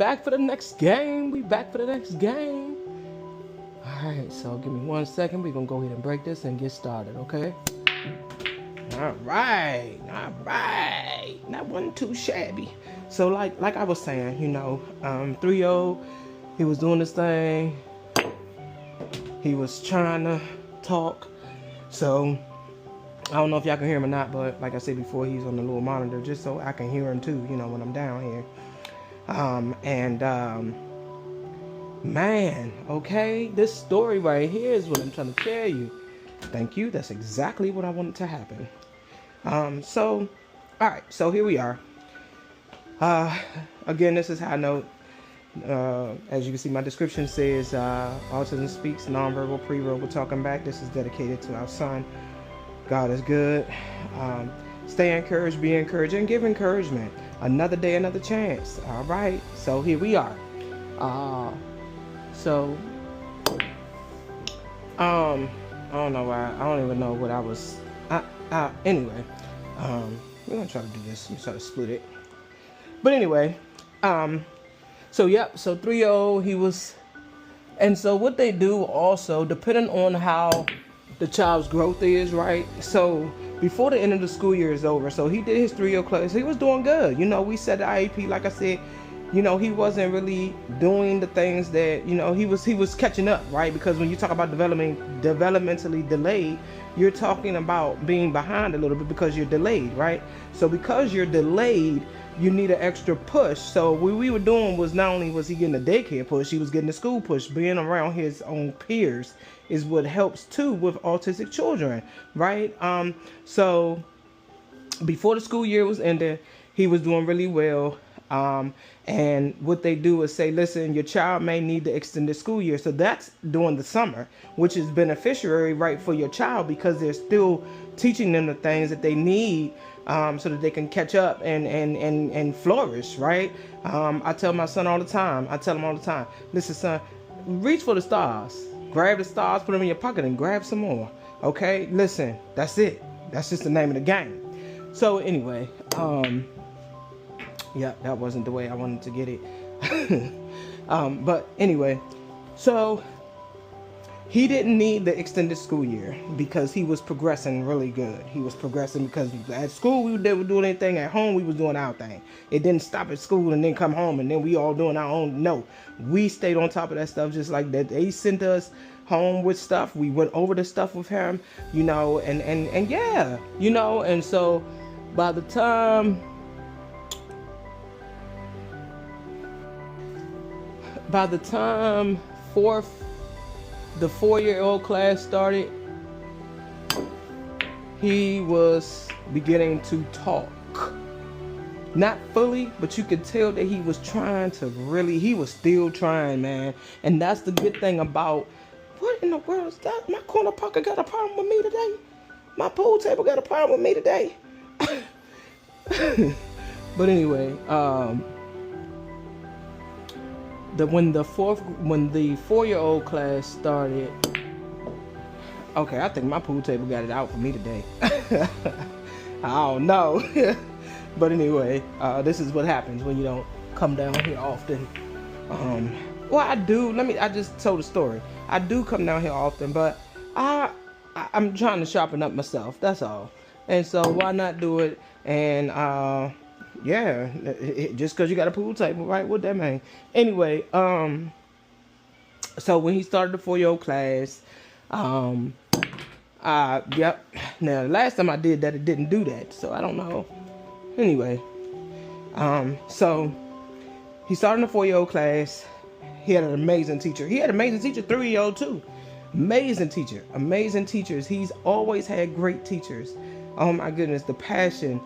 back for the next game. Alright, so give me 1 second. We're gonna go ahead and break this and get started, okay? Alright. That wasn't too shabby. So like I was saying, 3-0, he was doing this thing. He was trying to talk. So I don't know if y'all can hear him or not, but like I said before, he's on the little monitor just so I can hear him too, when I'm down here. Man, okay, this story right here is what I'm trying to tell you. Thank you. That's exactly what I wanted to happen. All right, so here we are. Again, this is how I know. As you can see, my description says Autism Speaks, nonverbal pre-roll. We're talking back. This is dedicated to our son. God is good. Stay encouraged, be encouraged, and give encouragement. Another day, another chance. All right. So here we are. I don't know why. I don't even know what I was. Anyway, we're gonna try to do this. We're try to split it. But anyway, so 3-0, he was, and so what they do also, depending on how the child's growth is, right? So before the end of the school year is over, so he did his 3-0 class. He was doing good. You set the IEP, like I said. He wasn't really doing the things that, he was catching up, right? Because when you talk about developmentally delayed, you're talking about being behind a little bit because you're delayed, right? So because you're delayed, you need an extra push. So what we were doing was, not only was he getting a daycare push, he was getting a school push. Being around his own peers is what helps too with autistic children, right? So before the school year was ended, he was doing really well. And what they do is say, listen, your child may need the extended school year. So that's during the summer, which is beneficiary, right, for your child, because they're still teaching them the things that they need so that they can catch up and flourish, right? I tell my son all the time, listen, son, reach for the stars. Grab the stars, put them in your pocket, and grab some more. Okay? Listen, that's it. That's just the name of the game. So anyway, yeah, that wasn't the way I wanted to get it. But anyway, so he didn't need the extended school year because he was progressing really good. He was progressing because at school we never doing anything. At home we was doing our thing. It didn't stop at school and then come home and then we all doing our own. No, we stayed on top of that stuff just like that. They sent us home with stuff. We went over the stuff with him, and yeah, and so by the time the 4-year-old class started, he was beginning to talk. Not fully, but you could tell that he was trying to he was still trying, man. And that's the good thing about, what in the world is that? My corner pocket got a problem with me today? My pool table got a problem with me today? But anyway, when the 4-year-old class started, okay, I think my pool table got it out for me today. I don't know. But anyway, this is what happens when you don't come down here often. Well, I do. I just told a story. I do come down here often, but I'm trying to sharpen up myself. That's all. And so why not do it? And yeah, just because you got a pool table, right? What that mean? Anyway, so when he started the 4-year-old class, yep. Now, the last time I did that, it didn't do that, so I don't know. Anyway, so he started the 4-year-old class. He had an amazing teacher. 3-year-old too. Amazing teachers. He's always had great teachers. Oh my goodness, the passion.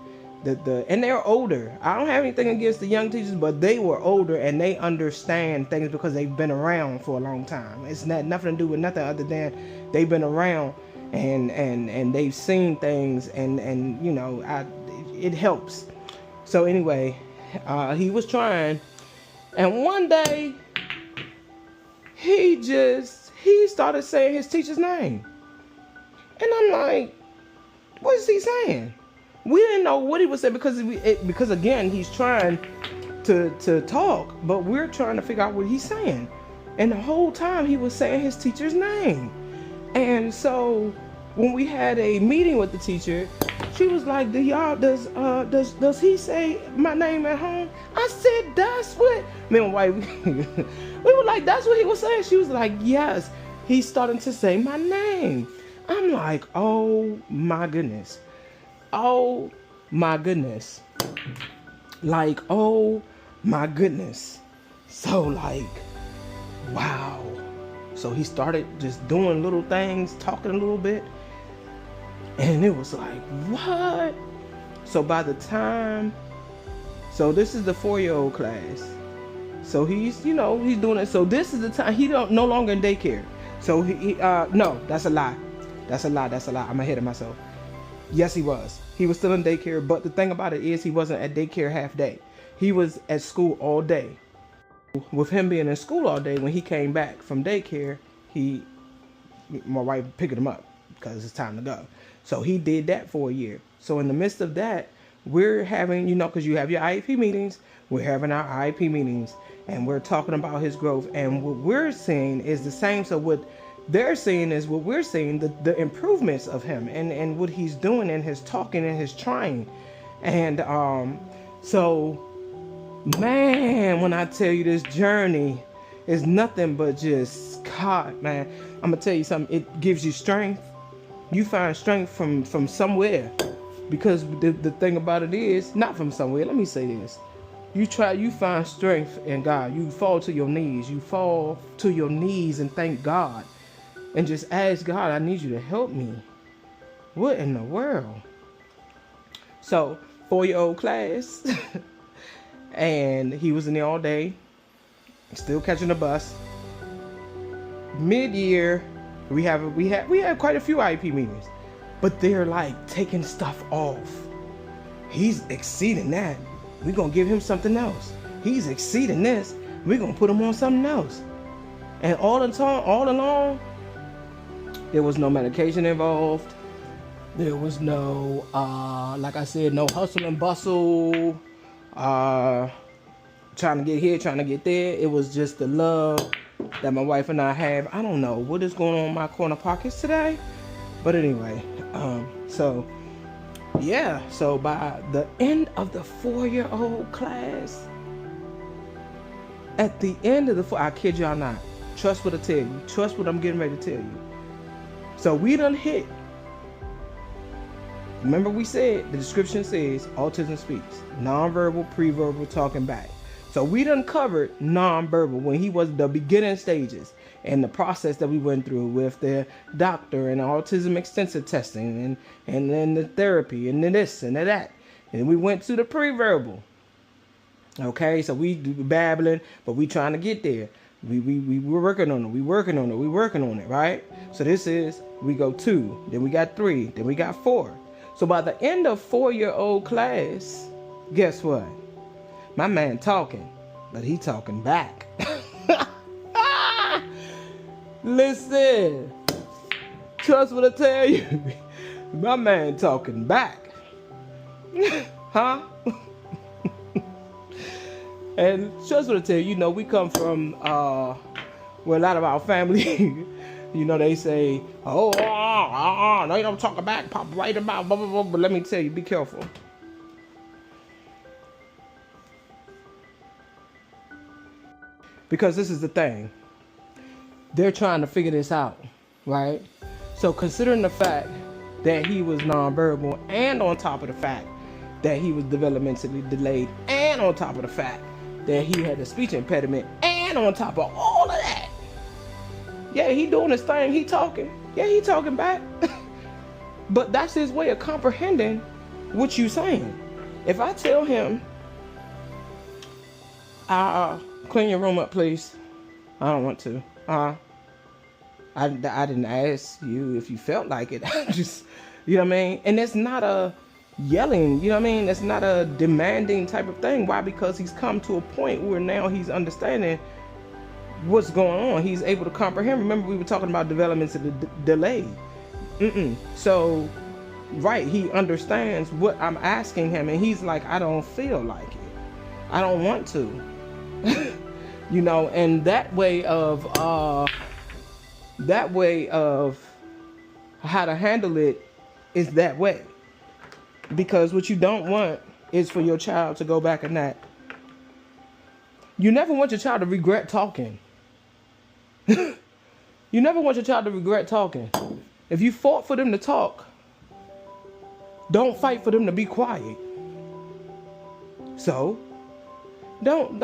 And they're older. I don't have anything against the young teachers, but they were older and they understand things because they've been around for a long time. It's not nothing to do with nothing other than they've been around and they've seen things and it helps. So anyway, he was trying, and one day he started saying his teacher's name, and I'm like, what is he saying? We didn't know what he was saying because again, he's trying to talk, but we're trying to figure out what he's saying. And the whole time he was saying his teacher's name. And so when we had a meeting with the teacher, she was like, does he say my name at home? I said, that's what, me and my wife, we were like, that's what he was saying. She was like, yes, he's starting to say my name. I'm like, oh my goodness. Oh my goodness. Like, oh my goodness. So like, wow. So he started just doing little things, talking a little bit. And it was like, what? So by the time, so this is the 4-year-old class. So he's doing it. So this is the time, he no longer in daycare. So no, that's a lie. That's a lie. I'm ahead of myself. Yes, he was. He was still in daycare. But the thing about it is he wasn't at daycare half day. He was at school all day. With him being in school all day, when he came back from daycare, my wife picked him up because it's time to go. So he did that for a year. So in the midst of that, we're having, because you have your IEP meetings, we're having our IEP meetings, and we're talking about his growth. And what we're seeing is the same. So what they're seeing is what we're seeing, the improvements of him and what he's doing in his talking and his trying. And so, man, when I tell you this journey is nothing but just, God, man, I'm going to tell you something. It gives you strength. You find strength from somewhere, because the thing about it is, not from somewhere. Let me say this. You find strength in God. You fall to your knees. You fall to your knees and thank God and just ask God, I need you to help me. What in the world? So 4-year-old class and he was in there all day, still catching the bus. Mid-year, we had quite a few IEP meetings, but they're like taking stuff off. He's exceeding that. We're gonna give him something else. He's exceeding this. We're gonna put him on something else. And all along, there was no medication involved. There was no, like I said, no hustle and bustle, trying to get here, trying to get there. It was just the love that my wife and I have. I don't know what is going on in my corner pockets today, but anyway, so yeah, so by the end of the 4-year-old class, at the end of I kid y'all not, trust what I tell you, trust what I'm getting ready to tell you. So we done hit, remember we said, the description says Autism Speaks, nonverbal, pre-verbal, talking back. So we done covered nonverbal when he was the beginning stages and the process that we went through with the doctor and autism extensive testing and then the therapy and then this and that. And we went to the pre-verbal. Okay, so we babbling, but we trying to get there. We're working on it. We working on it, right? So this is, we go 2, then we got 3, then we got 4. So by the end of 4-year-old class, guess what? My man talking, but he talking back. Listen, trust what I tell you. My man talking back. Huh? And trust what I tell you, we come from, where a lot of our family, they say, no, you don't talk back, pop right about, blah, blah, blah. But let me tell you, be careful. Because this is the thing. They're trying to figure this out, right? So considering the fact that he was nonverbal, and on top of the fact that he was developmentally delayed, and on top of the fact that he had a speech impediment, and on top of all of that, yeah, he doing his thing, he talking. Yeah, he talking back. But that's his way of comprehending what you saying. If I tell him, clean your room up, please. I don't want to. I didn't ask you if you felt like it. I just, you know what I mean? And it's not a yelling, you know what I mean? It's not a demanding type of thing. Why? Because he's come to a point where now he's understanding what's going on. He's able to comprehend. Remember, we were talking about developmental delay. So, right, he understands what I'm asking him, and he's like, I don't feel like it. I don't want to. You know, and that way of how to handle it is that way. Because what you don't want is for your child to go back and that. You never want your child to regret talking. You never want your child to regret talking. If you fought for them to talk, don't fight for them to be quiet. So, don't.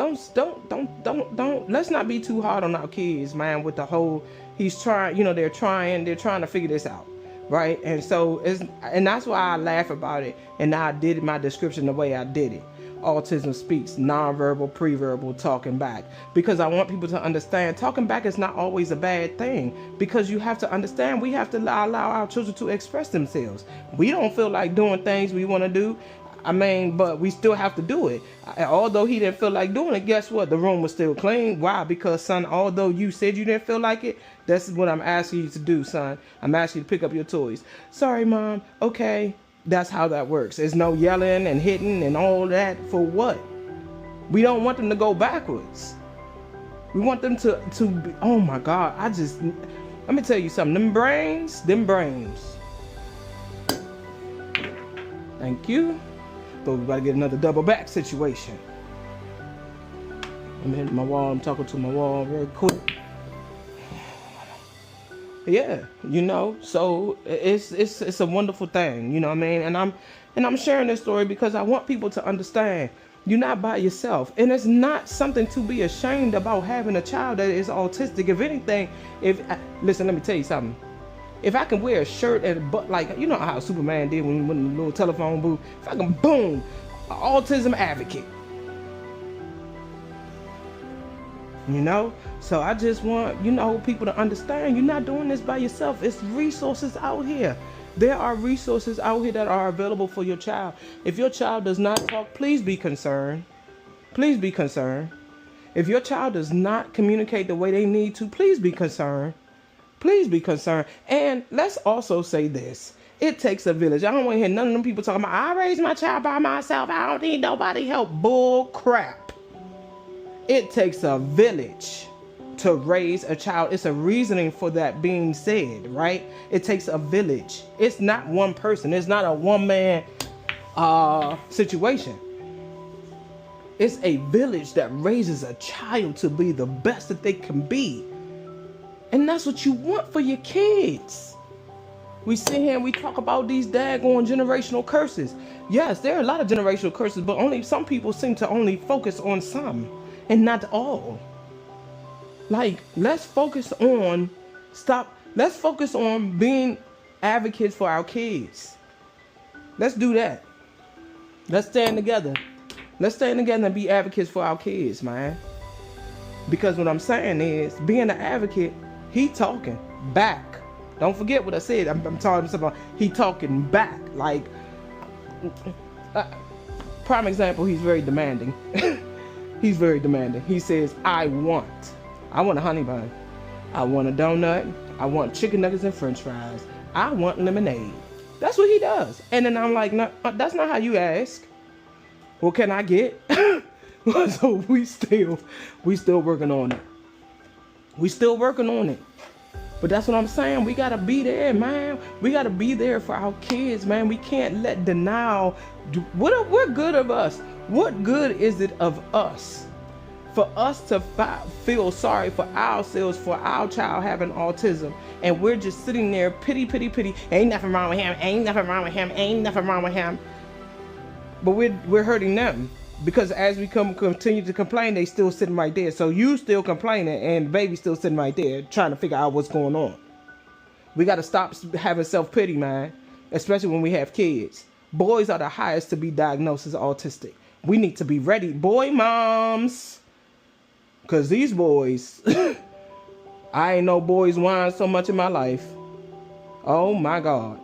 Let's not be too hard on our kids, man. With the whole, he's trying. You know, they're trying to figure this out, right? And so and that's why I laugh about it. And I did my description the way I did it. Autism Speaks, nonverbal, preverbal, talking back. Because I want people to understand talking back is not always a bad thing. Because you have to understand we have to allow our children to express themselves. We don't feel like doing things we want to do. I mean, but we still have to do it. Although he didn't feel like doing it, guess what? The room was still clean. Why? Because, son, although you said you didn't feel like it, that's what I'm asking you to do, son. I'm asking you to pick up your toys. Sorry, Mom. Okay. That's how that works. There's no yelling and hitting and all that for what? We don't want them to go backwards. We want them to be, oh my God. Let me tell you something. Them brains. Thank you. Thought we about to get another double back situation. I'm hitting my wall. I'm talking to my wall very quick. Yeah, you know, so it's a wonderful thing, you know what I mean? And I'm sharing this story because I want people to understand you're not by yourself. And it's not something to be ashamed about having a child that is autistic. If anything, listen, let me tell you something. If I can wear a shirt and butt, like, you know how Superman did when he went in the little telephone booth, if I can, boom, an autism advocate. You know, so I just want, you know, people to understand you're not doing this by yourself. It's resources out here. There are resources out here that are available for your child. If your child does not talk, please be concerned. Please be concerned. If your child does not communicate the way they need to, please be concerned. Please be concerned. And let's also say this. It takes a village. I don't want to hear none of them people talking about, I raised my child by myself. I don't need nobody help. Bull crap. It takes a village to raise a child. It's a reasoning for that being said, right? It takes a village. It's not one person. It's not a one-man situation. It's a village that raises a child to be the best that they can be. And that's what you want for your kids. We sit here and we talk about these daggone generational curses. Yes, there are a lot of generational curses, but only some people seem to only focus on some. And not all. Like, let's focus on being advocates for our kids. Let's do that. Let's stand together. Let's stand together and be advocates for our kids, man. Because what I'm saying is, being an advocate, he talking back. Don't forget what I said. I'm talking about he talking back. Like, prime example, he's very demanding. He's very demanding. He says, I want a honey bun. I want a donut. I want chicken nuggets and french fries. I want lemonade. That's what he does. And then I'm like, no, that's not how you ask. What can I get? So we still working on it. We still working on it. But that's what I'm saying. We got to be there, man. We got to be there for our kids, man. We can't let denial do. What good of us? What good is it of us for us to feel sorry for ourselves for our child having autism, and we're just sitting there pity. Ain't nothing wrong with him. Ain't nothing wrong with him. Ain't nothing wrong with him. But we're hurting them because as we continue to complain, they still sitting right there. So you still complaining, and the baby still sitting right there trying to figure out what's going on. We got to stop having self-pity, man, especially when we have kids. Boys are the highest to be diagnosed as autistic. We need to be ready, boy moms, because these boys, I ain't no boys whine so much in my life. Oh my God.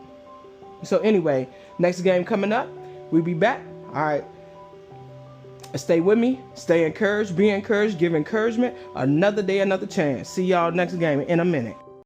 So anyway, next game coming up. We'll be back. All right. Stay with me. Stay encouraged. Be encouraged. Give encouragement. Another day, another chance. See y'all next game in a minute.